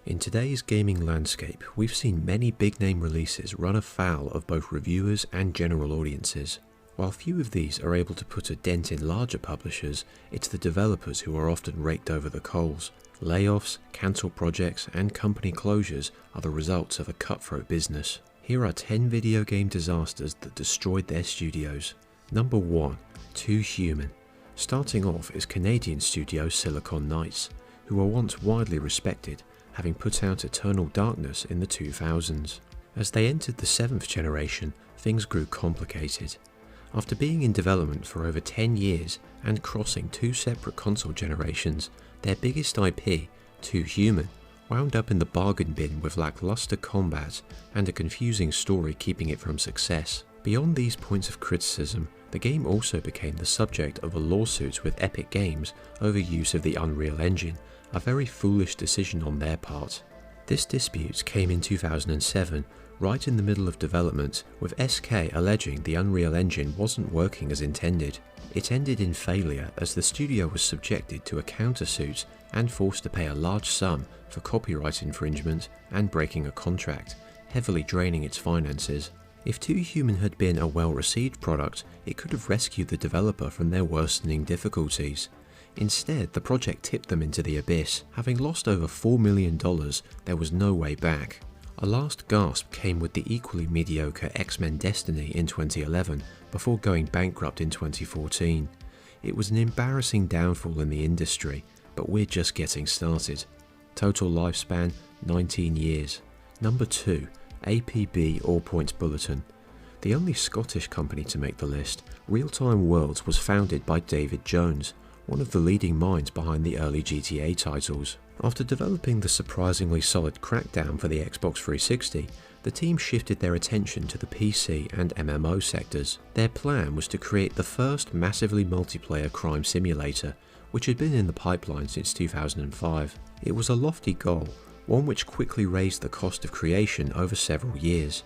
In today's gaming landscape, we've seen many big-name releases run afoul of both reviewers and general audiences. While few of these are able to put a dent in larger publishers, it's the developers who are often raked over the coals. Layoffs, cancelled projects, and company closures are the results of a cutthroat business. Here are 10 video game disasters that destroyed their studios. Number 1. Too Human. Starting off is Canadian studio Silicon Knights, who were once widely respected, having put out Eternal Darkness in the 2000s. As they entered the 7th generation, things grew complicated. After being in development for over 10 years and crossing 2 separate console generations, their biggest IP, Too Human, wound up in the bargain bin with lackluster combat and a confusing story keeping it from success. Beyond these points of criticism, the game also became the subject of a lawsuit with Epic Games over use of the Unreal Engine, a very foolish decision on their part. This dispute came in 2007, right in the middle of development, with SK alleging the Unreal Engine wasn't working as intended. It ended in failure as the studio was subjected to a countersuit and forced to pay a large sum for copyright infringement and breaking a contract, heavily draining its finances. If Too Human had been a well-received product, it could have rescued the developer from their worsening difficulties. Instead, the project tipped them into the abyss. Having lost over $4 million, there was no way back. A last gasp came with the equally mediocre X-Men Destiny in 2011, before going bankrupt in 2014. It was an embarrassing downfall in the industry, but we're just getting started. Total lifespan, 19 years. Number 2. APB All Points Bulletin. The only Scottish company to make the list, RealTime Worlds was founded by David Jones, one of the leading minds behind the early GTA titles. After developing the surprisingly solid Crackdown for the Xbox 360, the team shifted their attention to the PC and MMO sectors. Their plan was to create the first massively multiplayer crime simulator, which had been in the pipeline since 2005. It was a lofty goal, one which quickly raised the cost of creation over several years.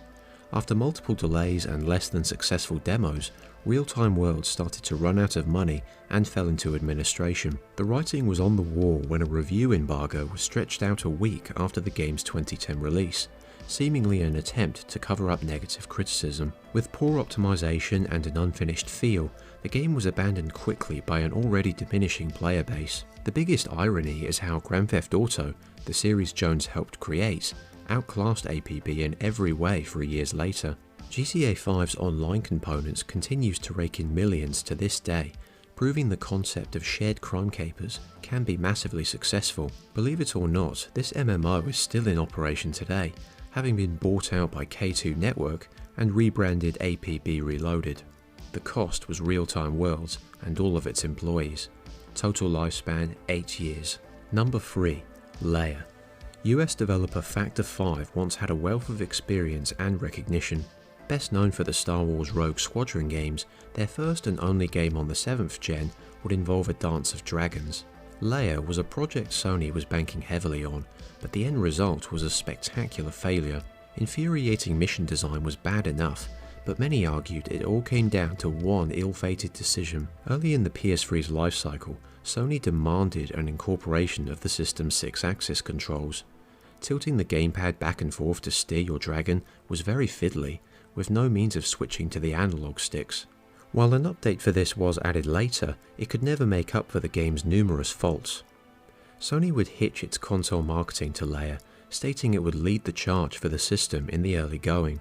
After multiple delays and less than successful demos, RealTime Worlds started to run out of money and fell into administration. The writing was on the wall when a review embargo was stretched out a week after the game's 2010 release, seemingly an attempt to cover up negative criticism. With poor optimization and an unfinished feel, the game was abandoned quickly by an already diminishing player base. The biggest irony is how Grand Theft Auto, the series Jones helped create, outclassed APB in every way 3 years later. GTA 5's online components continues to rake in millions to this day, proving the concept of shared crime capers can be massively successful. Believe it or not, this MMO is still in operation today, having been bought out by K2 Network and rebranded APB Reloaded. The cost was RealTime Worlds and all of its employees. Total lifespan 8 years. Number 3. Lair. US developer Factor 5 once had a wealth of experience and recognition. Best known for the Star Wars Rogue Squadron games, their first and only game on the 7th gen would involve a dance of dragons. Leia was a project Sony was banking heavily on, but the end result was a spectacular failure. Infuriating mission design was bad enough, but many argued it all came down to one ill-fated decision. Early in the PS3's lifecycle, Sony demanded an incorporation of the system's 6-axis controls. Tilting the gamepad back and forth to steer your dragon was very fiddly, with no means of switching to the analog sticks. While an update for this was added later, it could never make up for the game's numerous faults. Sony would hitch its console marketing to Leia, stating it would lead the charge for the system in the early going.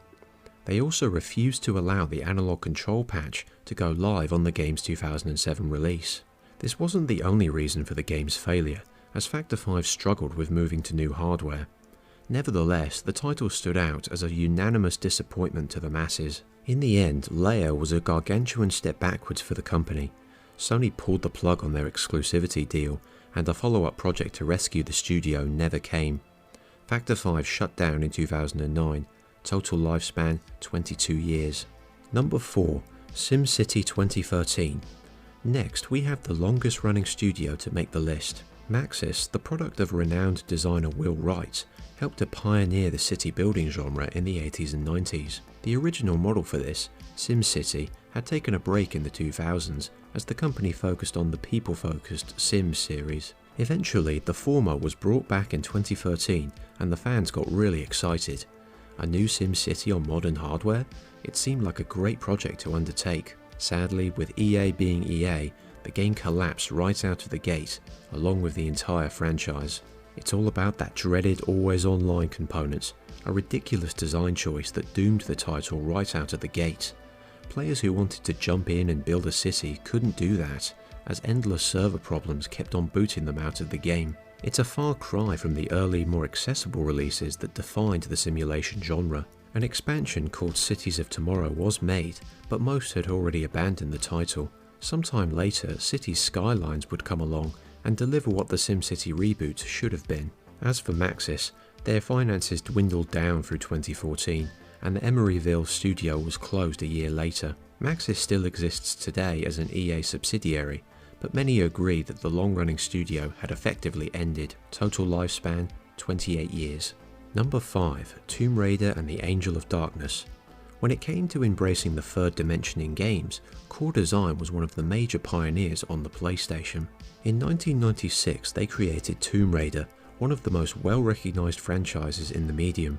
They also refused to allow the analog control patch to go live on the game's 2007 release. This wasn't the only reason for the game's failure, as Factor 5 struggled with moving to new hardware. Nevertheless, the title stood out as a unanimous disappointment to the masses. In the end, Leia was a gargantuan step backwards for the company. Sony pulled the plug on their exclusivity deal, and a follow-up project to rescue the studio never came. Factor 5 shut down in 2009, total lifespan 22 years. Number 4. SimCity 2013. Next, we have the longest running studio to make the list. Maxis, the product of renowned designer Will Wright, helped to pioneer the city building genre in the 80s and 90s. The original model for this, SimCity, had taken a break in the 2000s as the company focused on the people-focused Sims series. Eventually, the former was brought back in 2013 and the fans got really excited. A new SimCity on modern hardware? It seemed like a great project to undertake. Sadly, with EA being EA, the game collapsed right out of the gate, along with the entire franchise. It's all about that dreaded always online component, a ridiculous design choice that doomed the title right out of the gate. Players who wanted to jump in and build a city couldn't do that, as endless server problems kept on booting them out of the game. It's a far cry from the early, more accessible releases that defined the simulation genre. An expansion called Cities of Tomorrow was made, but most had already abandoned the title. Sometime later, Cities Skylines would come along and deliver what the SimCity reboot should have been. As for Maxis, their finances dwindled down through 2014, and the Emeryville studio was closed a year later. Maxis still exists today as an EA subsidiary, but many agree that the long-running studio had effectively ended. Total lifespan, 28 years. Number 5. Tomb Raider and the Angel of Darkness. When it came to embracing the third dimension in games, Core Design was one of the major pioneers on the PlayStation. In 1996, they created Tomb Raider, one of the most well-recognized franchises in the medium.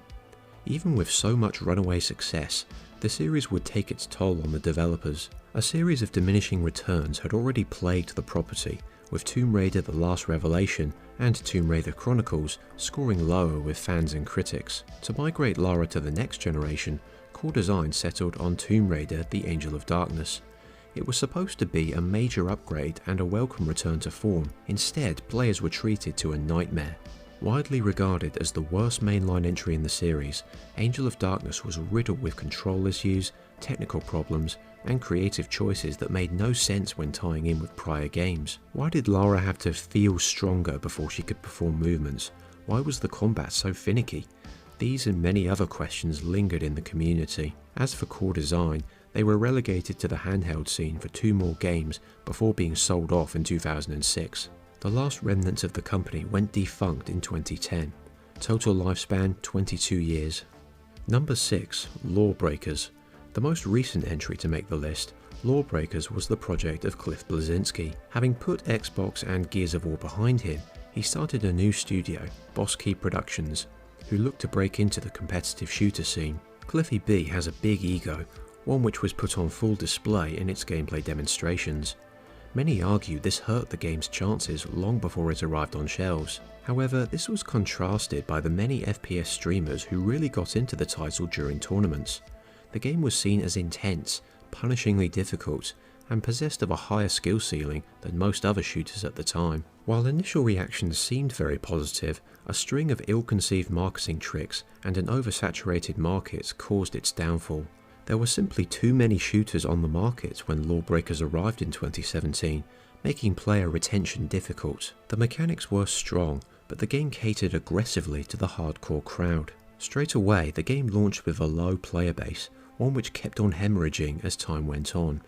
Even with so much runaway success, the series would take its toll on the developers. A series of diminishing returns had already plagued the property, with Tomb Raider: The Last Revelation and Tomb Raider Chronicles scoring lower with fans and critics. To migrate Lara to the next generation, Core Design settled on Tomb Raider: The Angel of Darkness. It was supposed to be a major upgrade and a welcome return to form. Instead, players were treated to a nightmare. Widely regarded as the worst mainline entry in the series, Angel of Darkness was riddled with control issues, technical problems, and creative choices that made no sense when tying in with prior games. Why did Lara have to feel stronger before she could perform movements? Why was the combat so finicky? These and many other questions lingered in the community. As for Core Design, they were relegated to the handheld scene for 2 more games before being sold off in 2006. The last remnants of the company went defunct in 2010. Total lifespan, 22 years. Number 6. Lawbreakers. The most recent entry to make the list, Lawbreakers was the project of Cliff Bleszinski. Having put Xbox and Gears of War behind him, he started a new studio, Boss Key Productions, who looked to break into the competitive shooter scene. Cliffy B has a big ego, one which was put on full display in its gameplay demonstrations. Many argue this hurt the game's chances long before it arrived on shelves. However, this was contrasted by the many FPS streamers who really got into the title during tournaments. The game was seen as intense, punishingly difficult, and possessed of a higher skill ceiling than most other shooters at the time. While initial reactions seemed very positive, a string of ill-conceived marketing tricks and an oversaturated market caused its downfall. There were simply too many shooters on the market when Lawbreakers arrived in 2017, making player retention difficult. The mechanics were strong, but the game catered aggressively to the hardcore crowd. Straight away, the game launched with a low player base, one which kept on hemorrhaging as time went on.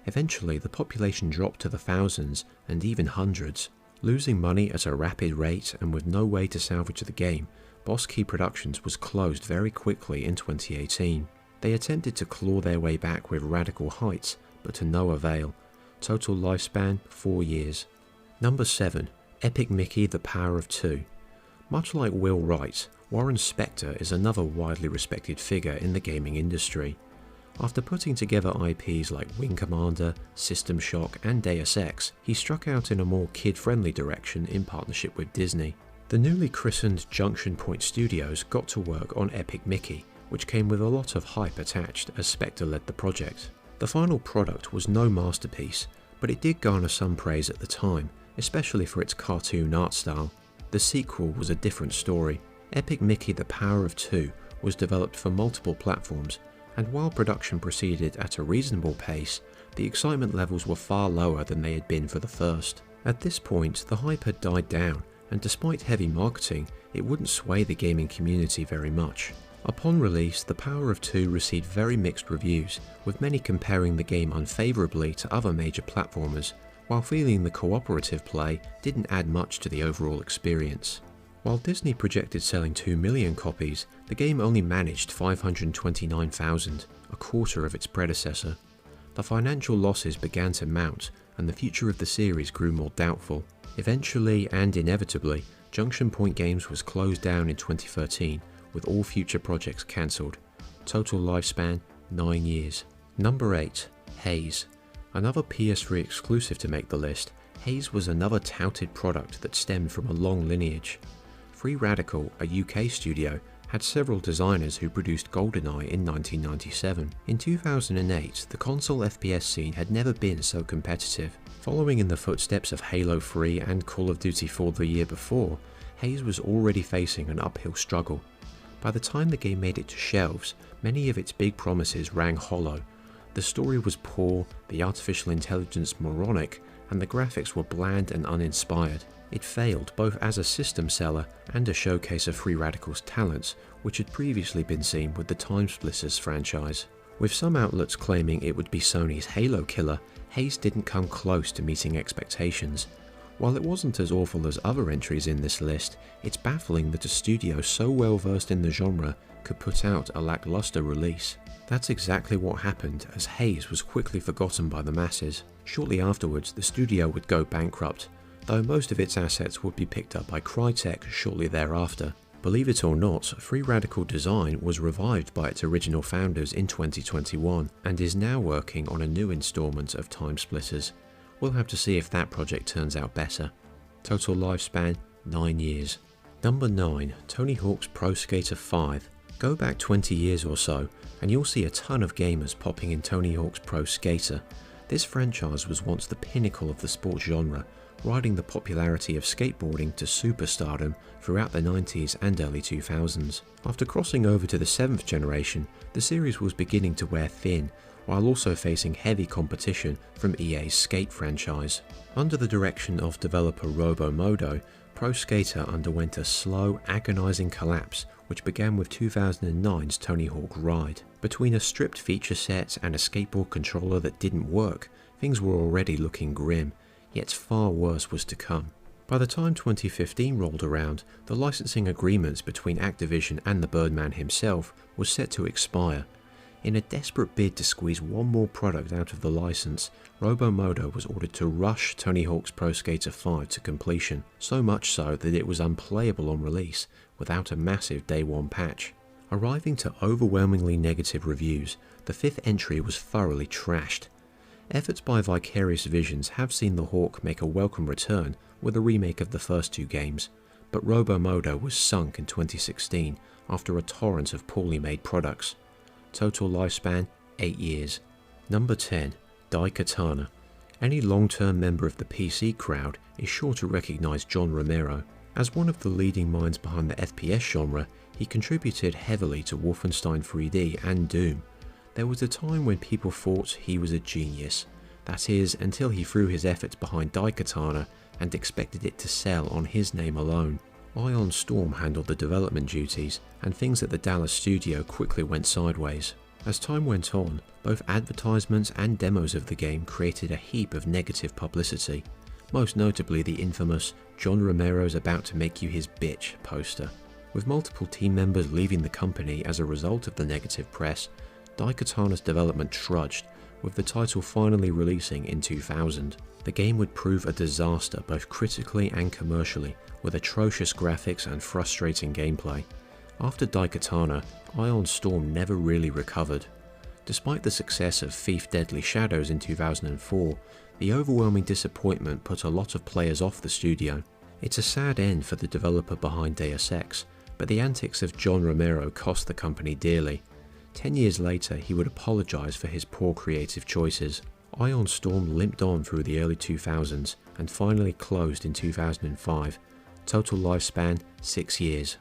Eventually, the population dropped to the thousands and even hundreds. Losing money at a rapid rate and with no way to salvage the game, Boss Key Productions was closed very quickly in 2018. They attempted to claw their way back with Radical Heights, but to no avail. Total lifespan, 4 years. Number 7. Epic Mickey: The Power of Two. Much like Will Wright, Warren Spector is another widely respected figure in the gaming industry. After putting together IPs like Wing Commander, System Shock and Deus Ex, he struck out in a more kid-friendly direction in partnership with Disney. The newly christened Junction Point Studios got to work on Epic Mickey, which came with a lot of hype attached as Spector led the project. The final product was no masterpiece, but it did garner some praise at the time, especially for its cartoon art style. The sequel was a different story. Epic Mickey: The Power of Two was developed for multiple platforms, and while production proceeded at a reasonable pace, the excitement levels were far lower than they had been for the first. At this point, the hype had died down, and despite heavy marketing, it wouldn't sway the gaming community very much. Upon release, The Power of Two received very mixed reviews, with many comparing the game unfavourably to other major platformers, while feeling the cooperative play didn't add much to the overall experience. While Disney projected selling 2 million copies, the game only managed 529,000, a quarter of its predecessor. the financial losses began to mount and the future of the series grew more doubtful. Eventually and inevitably, Junction Point Games was closed down in 2013 with all future projects cancelled. Total lifespan 9 years. Number 8. Haze. Another PS3 exclusive to make the list, Haze was another touted product that stemmed from a long lineage. Free Radical, a UK studio, had several designers who produced GoldenEye in 1997. In 2008, the console FPS scene had never been so competitive. Following in the footsteps of Halo 3 and Call of Duty 4 the year before, Haze was already facing an uphill struggle. By the time the game made it to shelves, many of its big promises rang hollow. The story was poor, the artificial intelligence moronic, and the graphics were bland and uninspired. It failed both as a system seller and a showcase of Free Radical's talents, which had previously been seen with the Time Splitters franchise. With some outlets claiming it would be Sony's Halo killer, Haze didn't come close to meeting expectations. While it wasn't as awful as other entries in this list, it's baffling that a studio so well versed in the genre could put out a lackluster release. That's exactly what happened, as Haze was quickly forgotten by the masses. Shortly afterwards, the studio would go bankrupt, though most of its assets would be picked up by Crytek shortly thereafter. Believe it or not, Free Radical Design was revived by its original founders in 2021 and is now working on a new installment of Time Splitters. We'll have to see if that project turns out better. Total lifespan 9 years. Number 9. Tony Hawk's Pro Skater 5. Go back 20 years or so and you'll see a ton of gamers popping in Tony Hawk's Pro Skater. This franchise was once the pinnacle of the sports genre, riding the popularity of skateboarding to superstardom throughout the 90s and early 2000s. After crossing over to the 7th generation, the series was beginning to wear thin, while also facing heavy competition from EA's Skate franchise. Under the direction of developer Robomodo, Pro Skater underwent a slow, agonizing collapse which began with 2009's Tony Hawk Ride. Between a stripped feature set and a skateboard controller that didn't work, things were already looking grim, yet far worse was to come. By the time 2015 rolled around, the licensing agreements between Activision and the Birdman himself was set to expire. In a desperate bid to squeeze one more product out of the license, Robomodo was ordered to rush Tony Hawk's Pro Skater 5 to completion, so much so that it was unplayable on release without a massive day one patch. Arriving to overwhelmingly negative reviews, the 5th entry was thoroughly trashed. Efforts by Vicarious Visions have seen the Hawk make a welcome return with a remake of the first 2 games, but Robomodo was sunk in 2016 after a torrent of poorly made products. Total lifespan 8 years. Number 10. Daikatana. Any long-term member of the PC crowd is sure to recognise John Romero. As one of the leading minds behind the FPS genre, he contributed heavily to Wolfenstein 3D and Doom. There was a time when people thought he was a genius. That is, until he threw his efforts behind Daikatana and expected it to sell on his name alone. Ion Storm handled the development duties, and things at the Dallas studio quickly went sideways. As time went on, both advertisements and demos of the game created a heap of negative publicity, most notably the infamous "John Romero's about to make you his bitch" poster. With multiple team members leaving the company as a result of the negative press, Daikatana's development trudged, with the title finally releasing in 2000. The game would prove a disaster both critically and commercially, with atrocious graphics and frustrating gameplay. After Daikatana, Ion Storm never really recovered. Despite the success of Thief Deadly Shadows in 2004, the overwhelming disappointment put a lot of players off the studio. It's a sad end for the developer behind Deus Ex, but the antics of John Romero cost the company dearly. 10 years later, he would apologise for his poor creative choices. Ion Storm limped on through the early 2000s and finally closed in 2005. Total lifespan 6 years.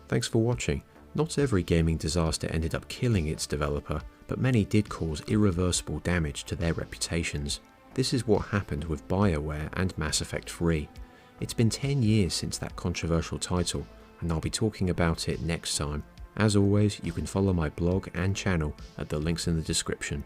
Thanks for watching. Not every gaming disaster ended up killing its developer, but many did cause irreversible damage to their reputations. This is what happened with BioWare and Mass Effect 3. It's been 10 years since that controversial title, and I'll be talking about it next time. As always, you can follow my blog and channel at the links in the description.